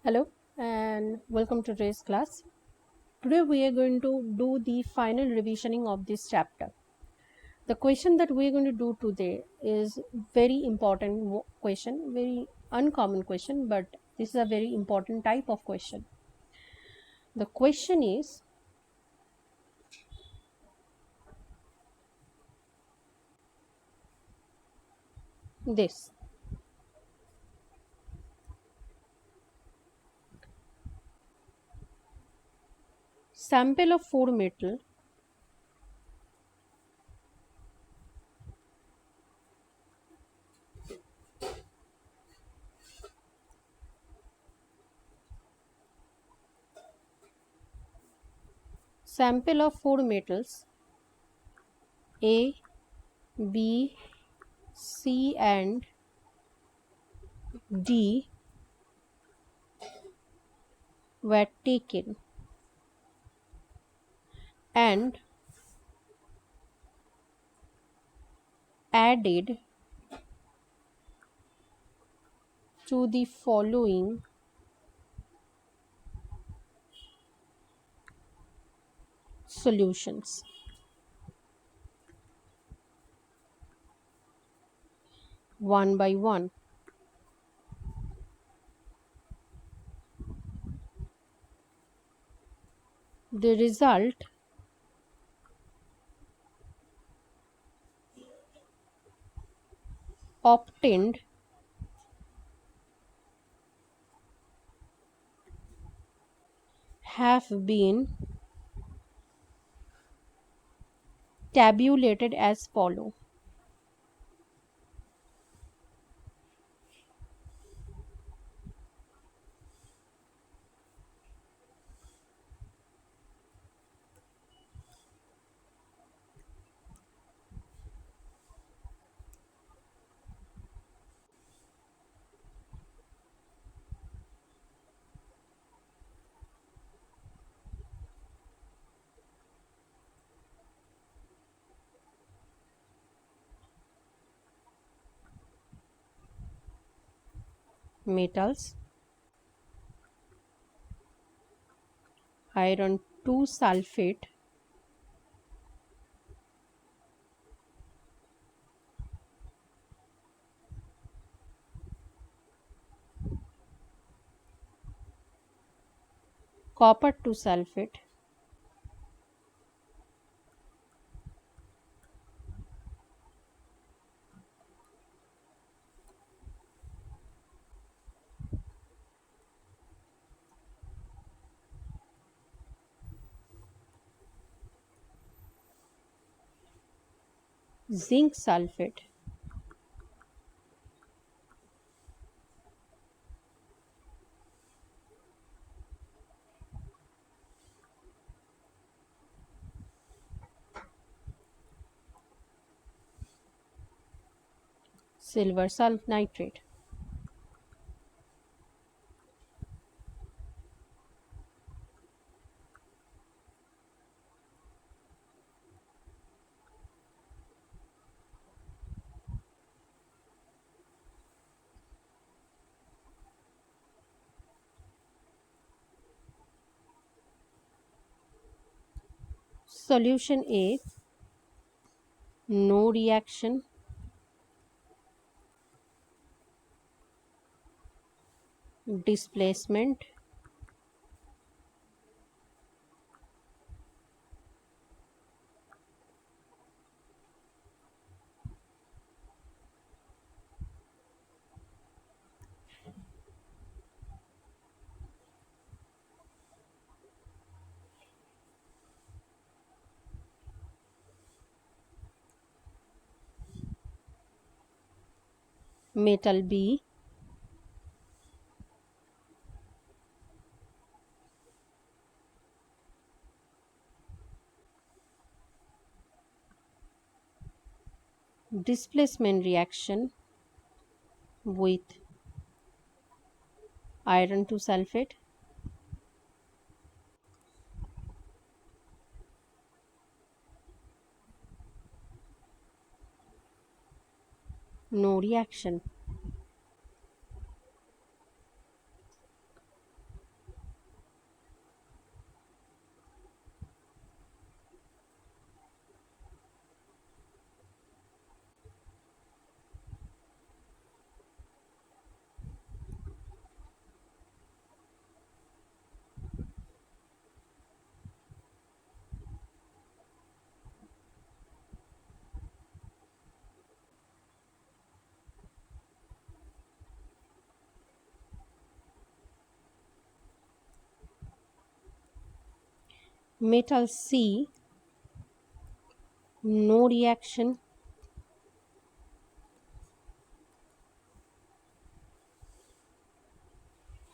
Hello and welcome to today's class. Today we are going to do the final revisioning of this chapter. The question that we are going to do today is very important question, very uncommon question, but this is a very important type of question. The question is this: sample of four metal sample of four metals A, B, C and D were taken and added to the following solutions. One by one. The result obtained have been tabulated as follow. Metals: iron 2 sulfate, copper 2 sulfate, zinc sulfate, silver nitrate. Solution A: no reaction. Displacement: metal B: displacement reaction with iron 2 sulfate, no reaction. Metal C, no reaction.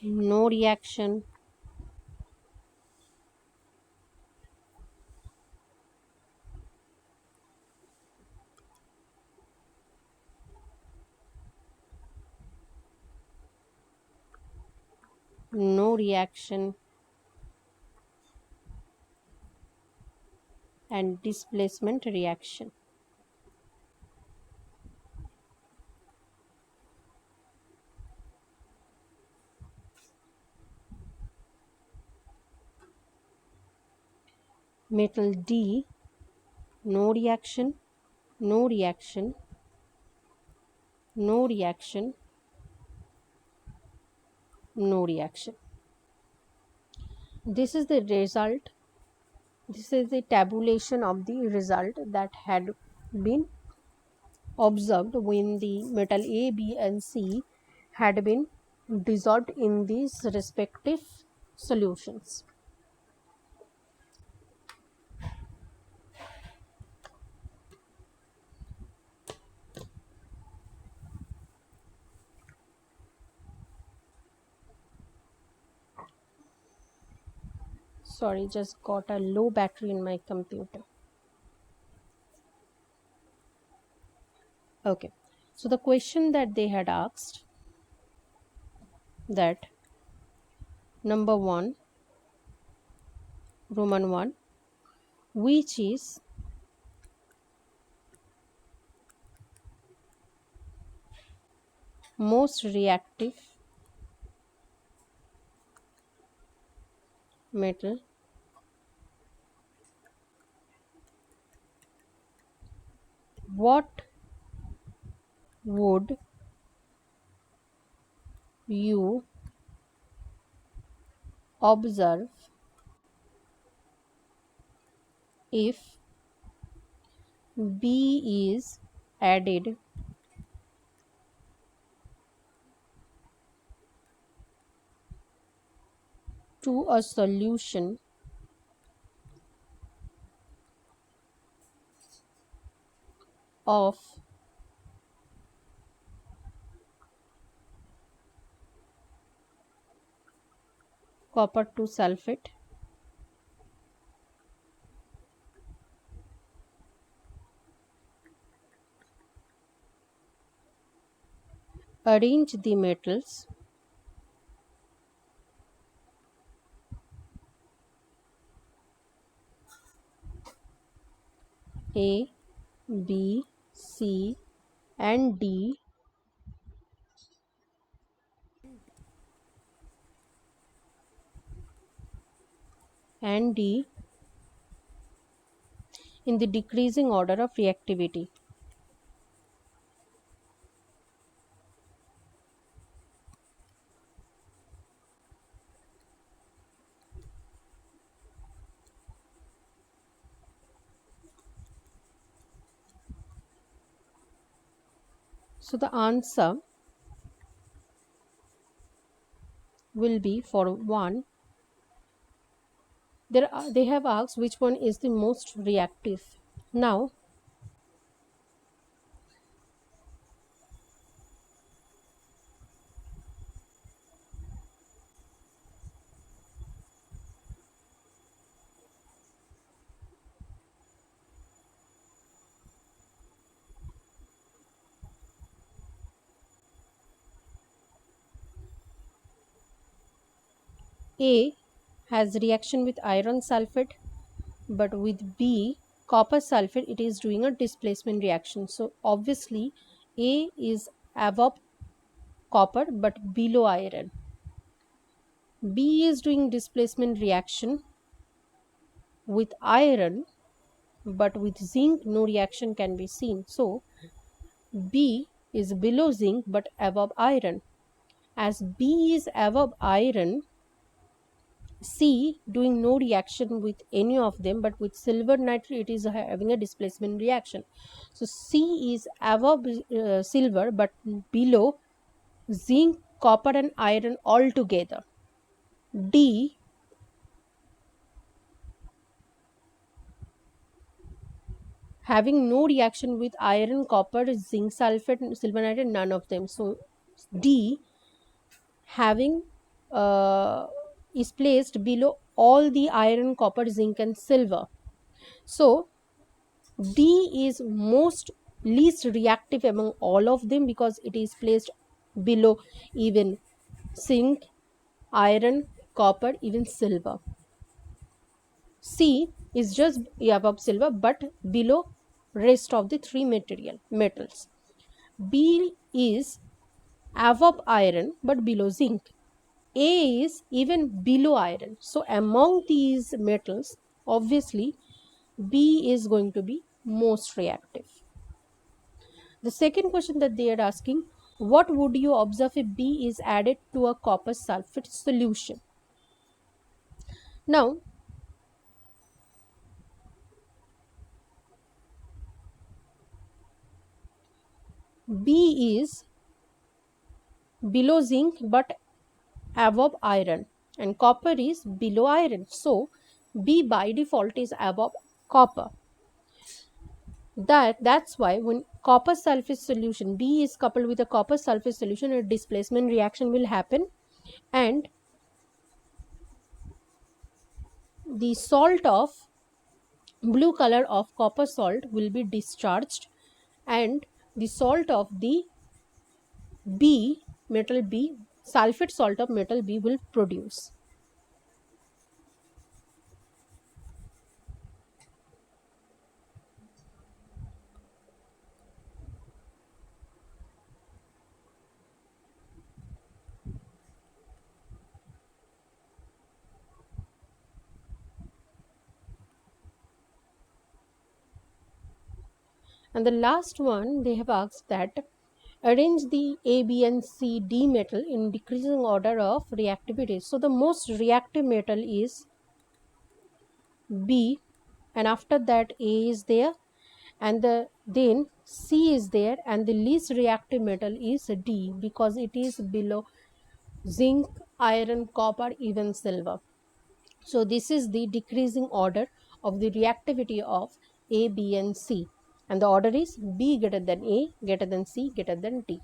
No reaction. No reaction. And displacement reaction. Metal D, no reaction, no reaction, no reaction, no reaction. This is the result. This is the tabulation of the result that had been observed when the metal A, B and C had been dissolved in these respective solutions. Sorry, just got a low battery in my computer. Okay, so the question that they had asked, that number 1, Roman 1, which is most reactive metal what would you observe if B is added to a solution of copper 2 sulfate? Arrange the metals A, B, C and D in the decreasing order of reactivity. So the answer will be for 1. They have asked which one is the most reactive. Now A has reaction with iron sulfate, but with B, copper sulfate, it is doing a displacement reaction. So obviously A is above copper but below iron. B is doing displacement reaction with iron, but with zinc no reaction can be seen. So B is below zinc but above iron. As B is above iron, C doing no reaction with any of them, but with silver nitrate it is having a displacement reaction. So C is above silver but below zinc, copper and iron all together. D having no reaction with iron, copper, zinc sulfate, silver nitrate, none of them. So D having is placed below all the iron, copper, zinc and silver. So D is most least reactive among all of them because it is placed below even zinc, iron, copper, even silver. C is just above silver but below rest of the three metals. B is above iron but below zinc. A is even below iron. So among these metals, obviously B is going to be most reactive. The second question that they are asking, what would you observe if B is added to a copper sulfate solution? Now, B is below zinc but above iron and copper is below iron. So, B by default is above copper. That's why when copper sulfate solution B is coupled with a copper sulfate solution, a displacement reaction will happen and the salt of blue color of copper salt will be discharged and the salt of the B, metal B, sulfate salt of metal B will produce. And the last one they have asked that arrange the A, B and C, D metal in decreasing order of reactivity. So the most reactive metal is B and after that A is there and then C is there and the least reactive metal is D because it is below zinc, iron, copper, even silver. So this is the decreasing order of the reactivity of A, B and C and the order is B greater than A, greater than C, greater than D.